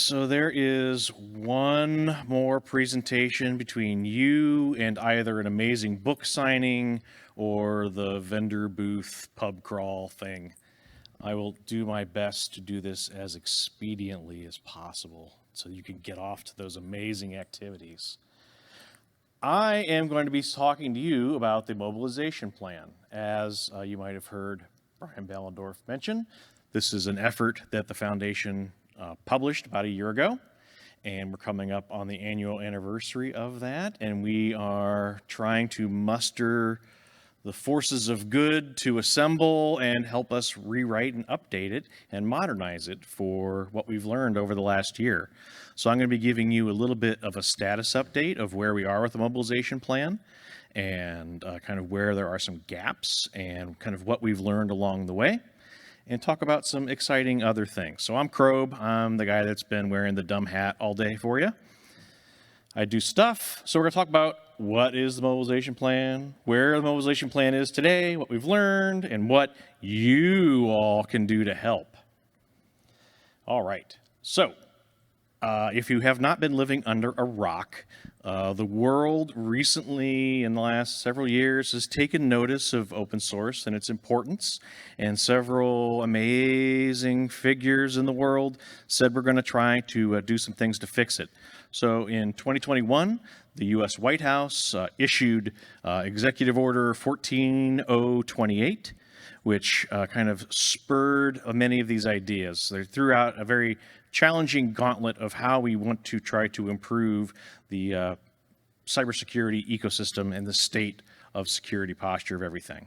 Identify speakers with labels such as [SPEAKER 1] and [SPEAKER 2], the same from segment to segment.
[SPEAKER 1] so there is one more presentation between you and either an amazing book signing or the vendor booth pub crawl thing. I will do my best to do this as expediently as possible so you can get off to those amazing activities. I am going to be talking to you about the mobilization plan. As you might have heard Brian Ballendorf mention, this is an effort that the foundation published about a year ago, and we're coming up on the annual anniversary of that, and we are trying to muster the forces of good to assemble and help us rewrite and update it and modernize it for what we've learned over the last year. So I'm going to be giving you a little bit of a status update of where we are with the mobilization plan and kind of where there are some gaps and kind of what we've learned along the way, and talk about some exciting other things. So I'm Krob. I'm the guy that's been wearing the dumb hat all day for you. I do stuff. So we're going to talk about what is the mobilization plan, where the mobilization plan is today, what we've learned, and what you all can do to help. All right. So if you have not been living under a rock, the world recently, in the last several years, has taken notice of open source and its importance, and several amazing figures in the world said we're going to try to do some things to fix it. So in 2021, the U.S. White House issued Executive Order 14028, which kind of spurred many of these ideas. They threw out a very challenging gauntlet of how we want to try to improve the cybersecurity ecosystem and the state of security posture of everything.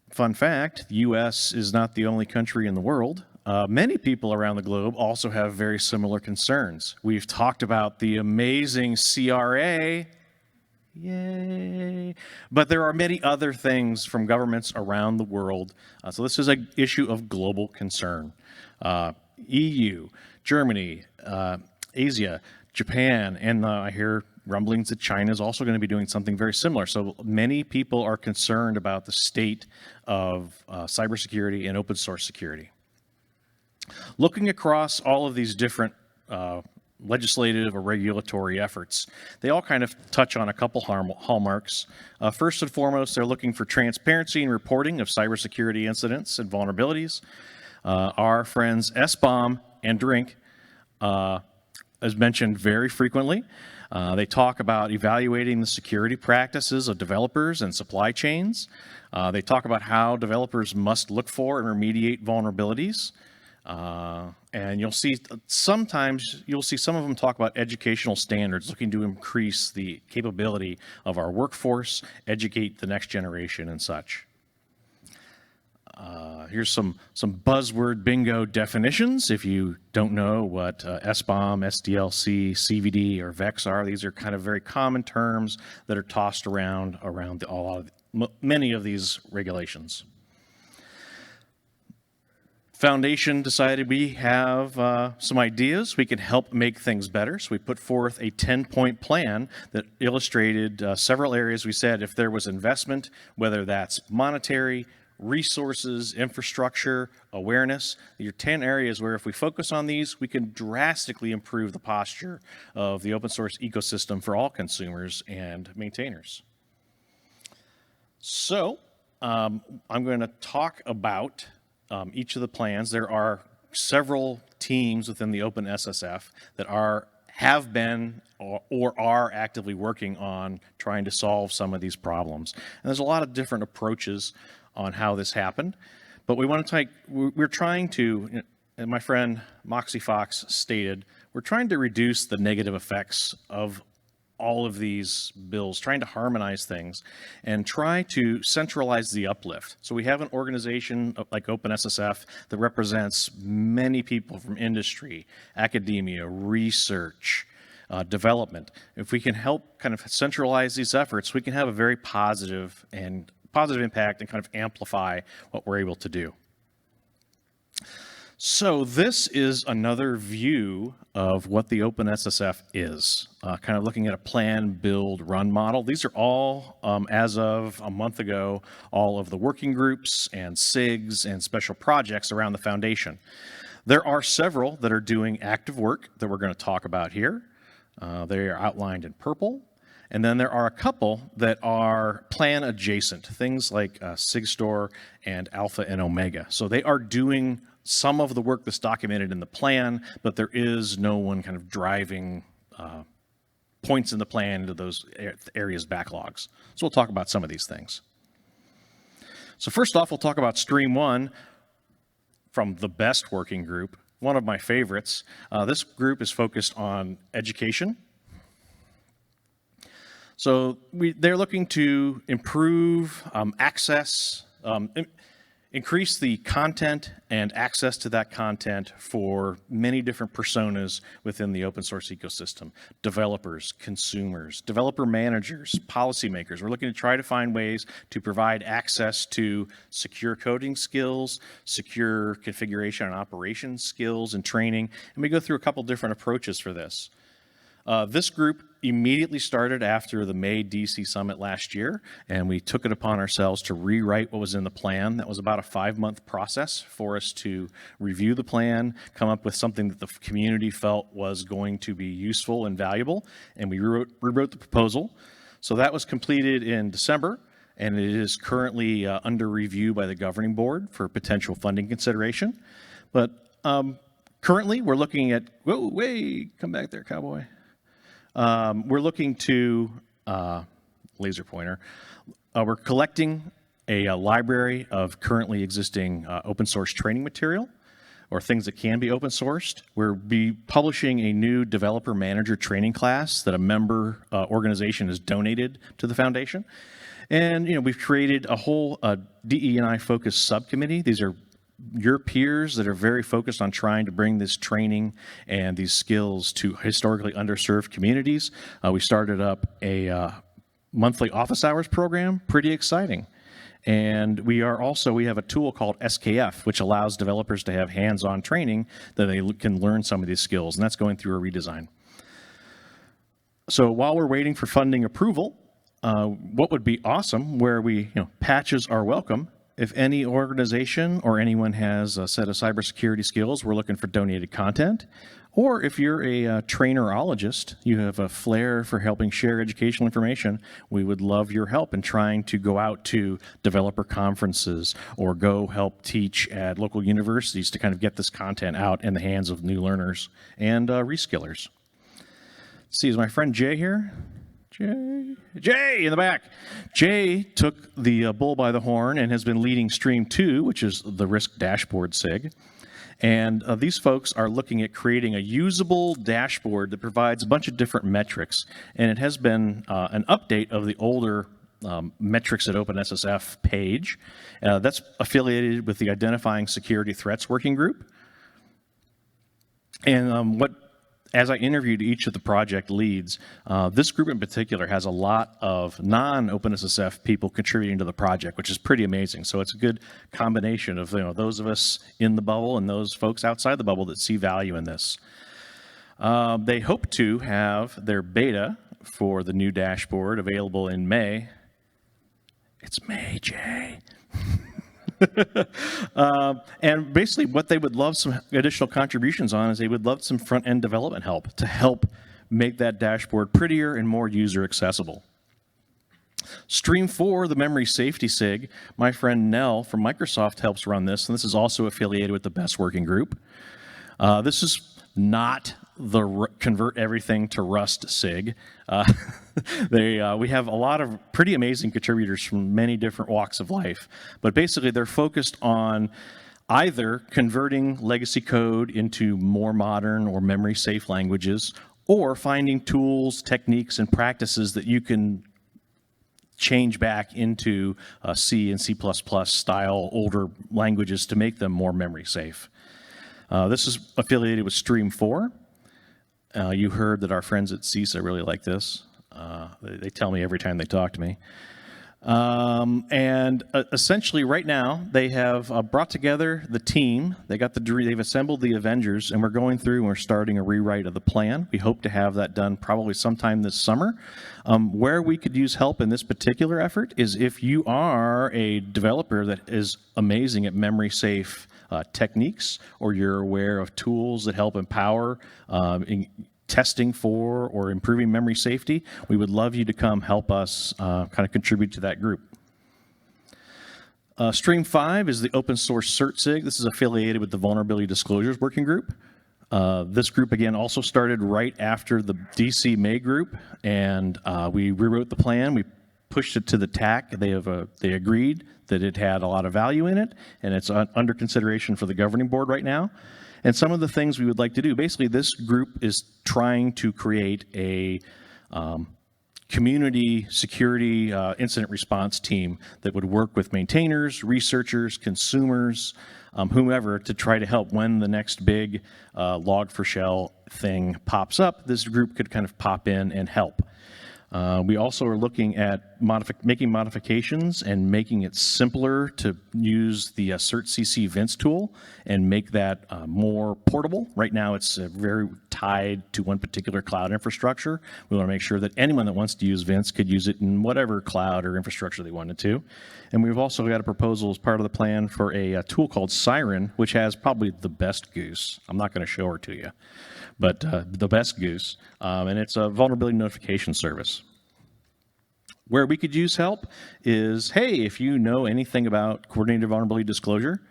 [SPEAKER 1] Fun fact, the U.S. is not the only country in the world. Many people around the globe also have very similar concerns. We've talked about the amazing CRA, yay, but there are many other things from governments around the world. So this is an issue of global concern. EU, Germany, Asia, Japan, and I hear rumblings that China is also going to be doing something very similar. So many people are concerned about the state of cybersecurity and open source security. Looking across all of these different legislative or regulatory efforts, they all kind of touch on a couple hallmarks. First and foremost, they're looking for transparency and reporting of cybersecurity incidents and vulnerabilities. Our friends SBOM and DRINK, as mentioned very frequently, they talk about evaluating the security practices of developers and supply chains. They talk about how developers must look for and remediate vulnerabilities. And you'll see sometimes some of them talk about educational standards, looking to increase the capability of our workforce, educate the next generation and such. Here's some buzzword bingo definitions. If you don't know what SBOM, SDLC, CVD, or VEX are, these are kind of very common terms that are tossed around many of these regulations. Foundation decided we have some ideas we can help make things better, so we put forth a 10-point plan that illustrated several areas. We said if there was investment, whether that's monetary, resources, infrastructure, awareness, these are 10 areas where if we focus on these, we can drastically improve the posture of the open source ecosystem for all consumers and maintainers. So I'm going to talk about each of the plans. There are several teams within the OpenSSF that have been or are actively working on trying to solve some of these problems. And there's a lot of different approaches on how this happened, but we're trying to, and my friend Moxie Fox stated, we're trying to reduce the negative effects of all of these bills, trying to harmonize things and try to centralize the uplift. So we have an organization like OpenSSF that represents many people from industry, academia, research, development. If we can help kind of centralize these efforts, we can have a very positive impact and kind of amplify what we're able to do. So this is another view of what the OpenSSF is, kind of looking at a plan, build, run model. These are all, as of a month ago, all of the working groups and SIGs and special projects around the foundation. There are several that are doing active work that we're going to talk about here. They are outlined in purple. And then there are a couple that are plan adjacent, things like SigStore and Alpha and Omega. So they are doing some of the work that's documented in the plan, but there is no one kind of driving points in the plan into those areas backlogs. So we'll talk about some of these things. So first off, we'll talk about Stream 1 from the best working group, one of my favorites. This group is focused on education. So they're looking to improve access, increase the content and access to that content for many different personas within the open source ecosystem. Developers, consumers, developer managers, policymakers. We're looking to try to find ways to provide access to secure coding skills, secure configuration and operations skills and training. And we go through a couple different approaches for this. This group immediately started after the May DC Summit last year, and we took it upon ourselves to rewrite what was in the plan. That was about a 5-month process for us to review the plan, come up with something that the community felt was going to be useful and valuable, and we rewrote the proposal. So that was completed in December, and it is currently under review by the governing board for potential funding consideration. But currently, we're looking at, whoa, way, come back there, cowboy. We're looking to, laser pointer, we're collecting a library of currently existing open source training material or things that can be open sourced. We'll be publishing a new developer manager training class that a member organization has donated to the foundation. And, we've created a whole DE&I focused subcommittee. These are your peers that are very focused on trying to bring this training and these skills to historically underserved communities. We started up a monthly office hours program, pretty exciting. And we have a tool called SKF, which allows developers to have hands-on training that they can learn some of these skills, and that's going through a redesign. So while we're waiting for funding approval, what would be awesome, where patches are welcome. If any organization or anyone has a set of cybersecurity skills, we're looking for donated content. Or if you're a trainerologist, you have a flair for helping share educational information, we would love your help in trying to go out to developer conferences or go help teach at local universities to kind of get this content out in the hands of new learners and reskillers. Let's see, is my friend Jay here? Jay in the back. Jay took the bull by the horn and has been leading Stream 2, which is the Risk Dashboard SIG. And these folks are looking at creating a usable dashboard that provides a bunch of different metrics. And it has been an update of the older metrics at OpenSSF page. That's affiliated with the Identifying Security Threats Working Group. And as I interviewed each of the project leads, this group in particular has a lot of non-OpenSSF people contributing to the project, which is pretty amazing. So it's a good combination of those of us in the bubble and those folks outside the bubble that see value in this. They hope to have their beta for the new dashboard available in May. It's May, Jay. And basically what they would love some additional contributions on is they would love some front-end development help to help make that dashboard prettier and more user accessible. Stream 4, the memory safety SIG, my friend Nell from Microsoft helps run this, and this is also affiliated with the BEST working group. This is not the convert everything to Rust SIG. We have a lot of pretty amazing contributors from many different walks of life, but basically they're focused on either converting legacy code into more modern or memory safe languages, or finding tools, techniques, and practices that you can change back into C and C++ style older languages to make them more memory safe. This is affiliated with Stream 4. You heard that our friends at CISA really like this. They tell me every time they talk to me. Essentially right now they have brought together the team. They've assembled the Avengers, and we're going through and we're starting a rewrite of the plan. We hope to have that done probably sometime this summer. Where we could use help in this particular effort is if you are a developer that is amazing at memory safe techniques, or you're aware of tools that help empower testing for or improving memory safety, we would love you to come help us kind of contribute to that group. Stream 5 is the open source CertSig. This is affiliated with the Vulnerability Disclosures Working Group. This group, again, also started right after the DC May group, and we rewrote the plan. We pushed it to the TAC. They agreed that it had a lot of value in it, and it's under consideration for the governing board right now. And some of the things we would like to do, basically this group is trying to create a community security incident response team that would work with maintainers, researchers, consumers, whomever, to try to help when the next big Log4Shell thing pops up. This group could kind of pop in and help. We also are looking at making modifications and making it simpler to use the CertCC Vince tool and make that more portable. Right now it's very tied to one particular cloud infrastructure. We want to make sure that anyone that wants to use Vince could use it in whatever cloud or infrastructure they wanted to. And we've also got a proposal as part of the plan for a tool called Siren, which has probably the best goose. I'm not going to show her to you, but the best goose, and it's a vulnerability notification service. Where we could use help is, hey, if you know anything about coordinated vulnerability disclosure,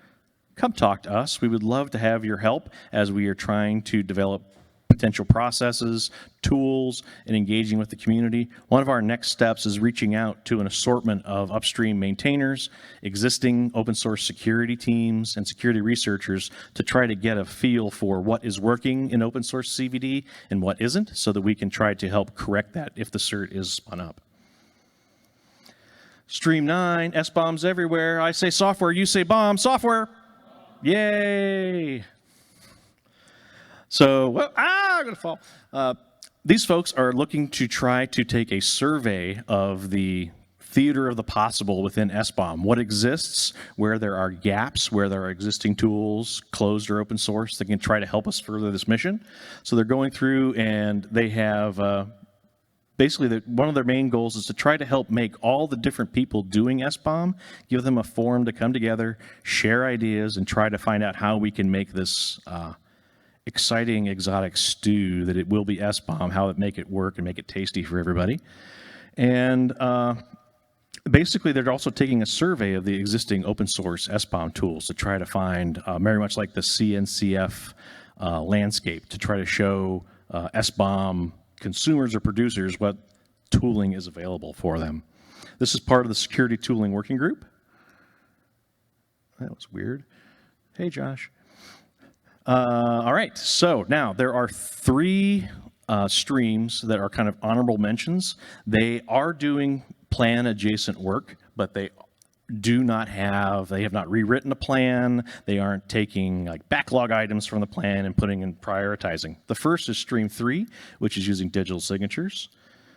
[SPEAKER 1] come talk to us. We would love to have your help as we are trying to develop potential processes, tools, and engaging with the community. One of our next steps is reaching out to an assortment of upstream maintainers, existing open source security teams, and security researchers to try to get a feel for what is working in open source CVD and what isn't, so that we can try to help correct that if the cert is spun up. Stream 9, S-bombs everywhere. I say software, you say bomb, software. Yay! So, well, I'm gonna fall. These folks are looking to try to take a survey of the theater of the possible within SBOM. What exists, where there are gaps, where there are existing tools, closed or open source, that can try to help us further this mission. So they're going through and they have basically one of their main goals is to try to help make all the different people doing SBOM, give them a forum to come together, share ideas, and try to find out how we can make this exciting exotic stew that it will be SBOM, how to make it work and make it tasty for everybody. And basically, they're also taking a survey of the existing open source SBOM tools to try to find, very much like the CNCF landscape, to try to show SBOM consumers or producers what tooling is available for them. This is part of the Security Tooling Working Group. That was weird. Hey, Josh. All right, so now there are 3 streams that are kind of honorable mentions. They are doing plan adjacent work, but they have not rewritten a plan. They aren't taking like backlog items from the plan and putting in prioritizing. The first is stream 3, which is using digital signatures.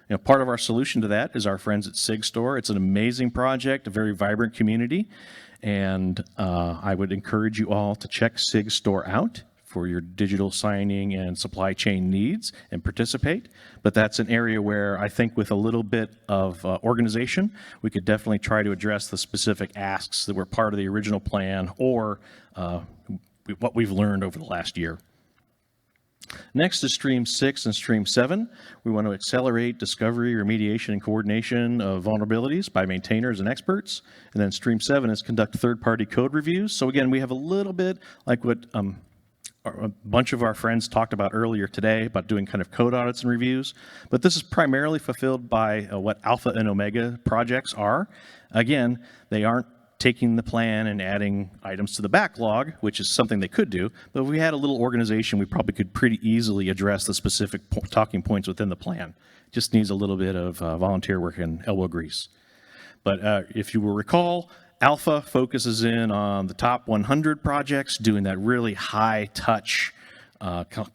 [SPEAKER 1] You know, part of our solution to that is our friends at SigStore. It's an amazing project, a very vibrant community, and I would encourage you all to check SigStore out for your digital signing and supply chain needs and participate. But that's an area where I think with a little bit of organization, we could definitely try to address the specific asks that were part of the original plan or what we've learned over the last year. Next is Stream 6 and Stream 7. We want to accelerate discovery, remediation, and coordination of vulnerabilities by maintainers and experts. And then Stream 7 is conduct third-party code reviews. So again, we have a little bit like what a bunch of our friends talked about earlier today about doing kind of code audits and reviews. But this is primarily fulfilled by what Alpha and Omega projects are. Again, they aren't taking the plan and adding items to the backlog, which is something they could do. But if we had a little organization, we probably could pretty easily address the specific talking points within the plan. Just needs a little bit of volunteer work and elbow grease. But if you will recall, Alpha focuses in on the top 100 projects, doing that really high-touch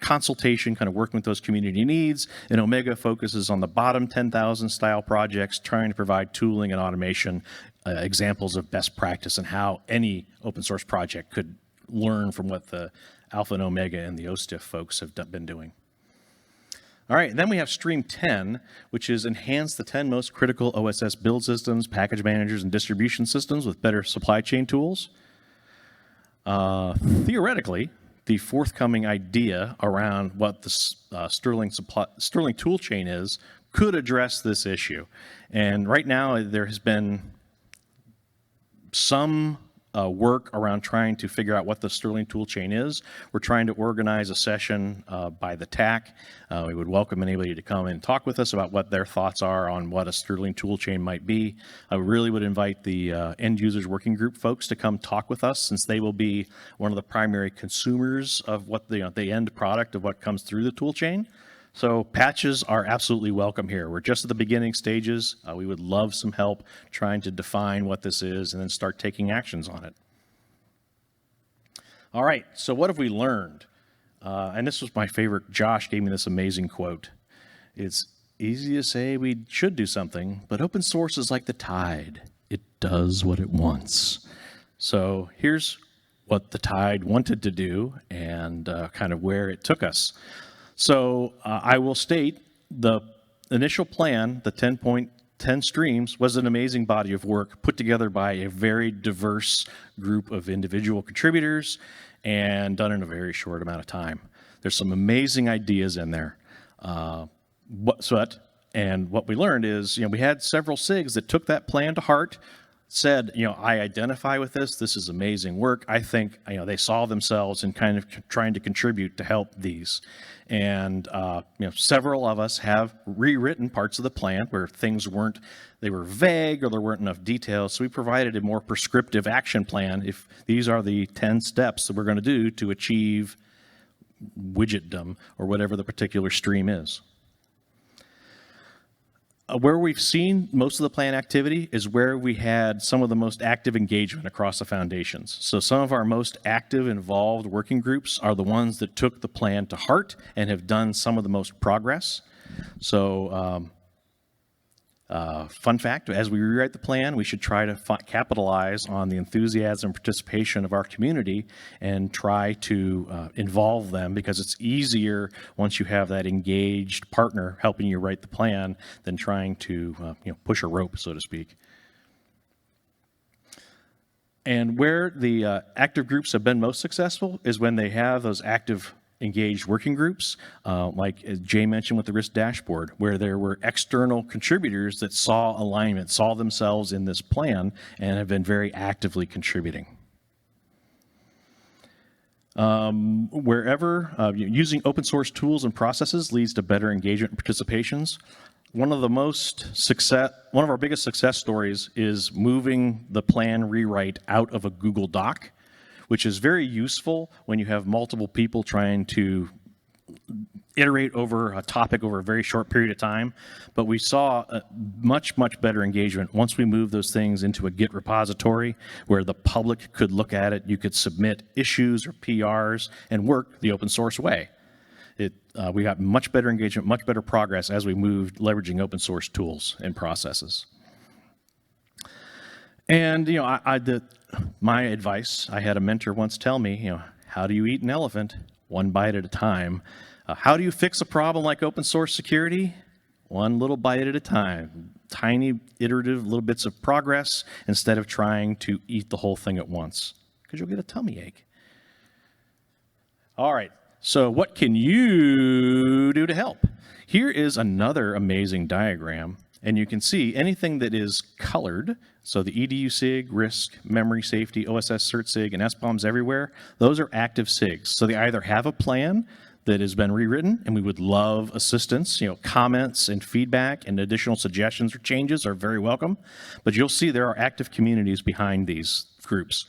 [SPEAKER 1] consultation, kind of working with those community needs. And Omega focuses on the bottom 10,000 style projects, trying to provide tooling and automation, examples of best practice and how any open source project could learn from what the Alpha and Omega and the OSTIF folks have been doing. All right, then we have Stream 10, which is enhance the 10 most critical OSS build systems, package managers, and distribution systems with better supply chain tools. Theoretically, the forthcoming idea around what the Sterling toolchain is could address this issue. And right now, there has been some work around trying to figure out what the Sterling toolchain is. We're trying to organize a session by the TAC. We would welcome anybody to come and talk with us about what their thoughts are on what a Sterling toolchain might be. I really would invite the end users working group folks to come talk with us, since they will be one of the primary consumers of what the end product of what comes through the toolchain. So patches are absolutely welcome here. We're just at the beginning stages. We would love some help trying to define what this is and then start taking actions on it. All right, so what have we learned? And this was my favorite. Josh gave me this amazing quote. It's easy to say we should do something, but open source is like the tide. It does what it wants. So here's what the tide wanted to do and kind of where it took us. So I will state the initial plan, the 10.10 streams, was an amazing body of work put together by a very diverse group of individual contributors and done in a very short amount of time. There's some amazing ideas in there. What we learned is, we had several SIGs that took that plan to heart, said, I identify with this. This is amazing work. I think, they saw themselves in kind of trying to contribute to help these. And, several of us have rewritten parts of the plan where things they were vague or there weren't enough details. So we provided a more prescriptive action plan. If these are the 10 steps that we're going to do to achieve widgetdom or whatever the particular stream is. Where we've seen most of the plan activity is where we had some of the most active engagement across the foundations. So some of our most active, involved working groups are the ones that took the plan to heart and have done some of the most progress. So fun fact, as we rewrite the plan, we should try to capitalize on the enthusiasm and participation of our community and try to involve them, because it's easier once you have that engaged partner helping you write the plan than trying to push a rope, so to speak. And where the active groups have been most successful is when they have those active engaged working groups, like Jay mentioned with the risk dashboard, where there were external contributors that saw alignment, saw themselves in this plan, and have been very actively contributing. Wherever using open source tools and processes leads to better engagement and participations, one of our biggest success stories is moving the plan rewrite out of a Google Doc, which is very useful when you have multiple people trying to iterate over a topic over a very short period of time. But we saw a much better engagement once we moved those things into a Git repository where the public could look at it. You could submit issues or PRs and work the open source way. We got much better engagement, much better progress as we moved leveraging open source tools and processes. And my advice, I had a mentor once tell me, how do you eat an elephant? One bite at a time. How do you fix a problem like open source security? One little bite at a time. Tiny, iterative little bits of progress instead of trying to eat the whole thing at once, because you'll get a tummy ache. All right, so what can you do to help? Here is another amazing diagram. And you can see anything that is colored, so the EDU SIG, RISC, memory, safety, OSS cert SIG, and SBOMs everywhere, those are active SIGs. So they either have a plan that has been rewritten, and we would love assistance, comments and feedback and additional suggestions or changes are very welcome. But you'll see there are active communities behind these groups.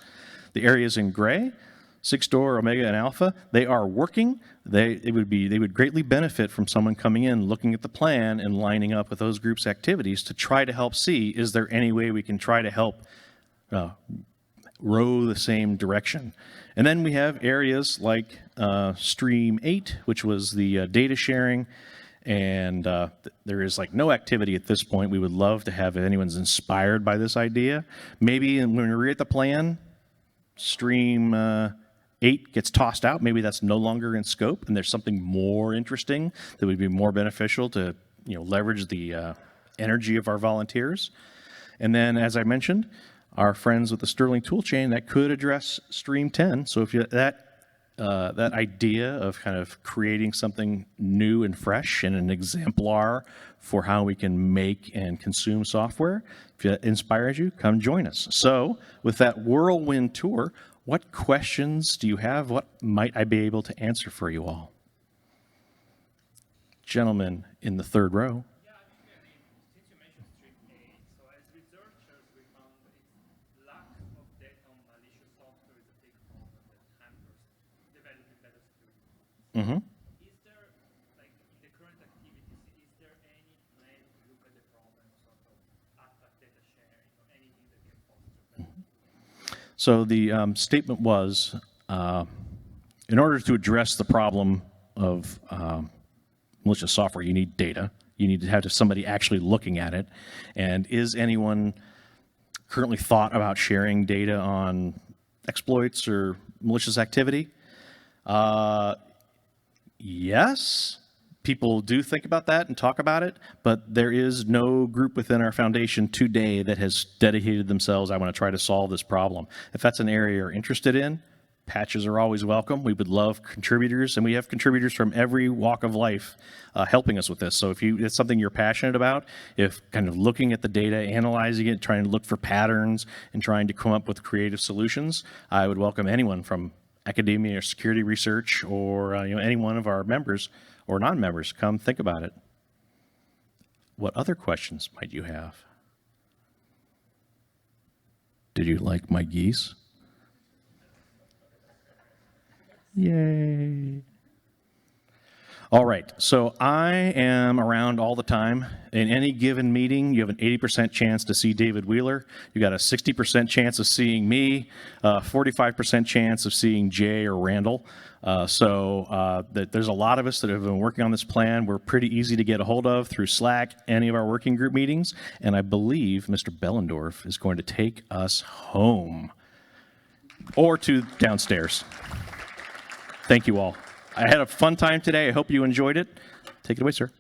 [SPEAKER 1] The areas in gray, SIG-Store, Omega, and Alpha, they are working. They would greatly benefit from someone coming in, looking at the plan, and lining up with those groups' activities to try to help see, is there any way we can try to help row the same direction? And then we have areas like Stream 8, which was the data sharing, and there is no activity at this point. We would love to have, if anyone's inspired by this idea, maybe when we rewrite the plan, Stream 8 gets tossed out. Maybe that's no longer in scope, and there's something more interesting that would be more beneficial to leverage the energy of our volunteers. And then, as I mentioned, our friends with the Sterling toolchain that could address Stream 10. So if you, that idea of kind of creating something new and fresh and an exemplar for how we can make and consume software, if it inspires you, come join us. So with that whirlwind tour, what questions do you have? What might I be able to answer for you all? Gentleman in the third row.
[SPEAKER 2] Yeah, since you mentioned Stream 8, so as researchers, we found its lack of data on malicious software is a big problem that hampers developing better security tools. Is there, like in the current activities, is there any plan to look at the problem, sort of attack data sharing or anything that can foster better?
[SPEAKER 1] So the statement was, in order to address the problem of malicious software, you need data. You need to have somebody actually looking at it. And is anyone currently thought about sharing data on exploits or malicious activity? Yes. People do think about that and talk about it, but there is no group within our foundation today that has dedicated themselves, I want to try to solve this problem. If that's an area you're interested in, patches are always welcome. We would love contributors, and we have contributors from every walk of life helping us with this. So if it's something you're passionate about, if kind of looking at the data, analyzing it, trying to look for patterns, and trying to come up with creative solutions, I would welcome anyone from academia or security research or any one of our members or non-members. Come think about it. What other questions might you have? Did you like my geese? Yay. All right, so I am around all the time. In any given meeting, you have an 80% chance to see David Wheeler. You got a 60% chance of seeing me, 45% chance of seeing Jay or Randall. There's a lot of us that have been working on this plan. We're pretty easy to get a hold of through Slack, any of our working group meetings, and I believe Mr. Bellendorf is going to take us home or to downstairs. Thank you all. I had a fun time today. I hope you enjoyed it. Take it away, sir.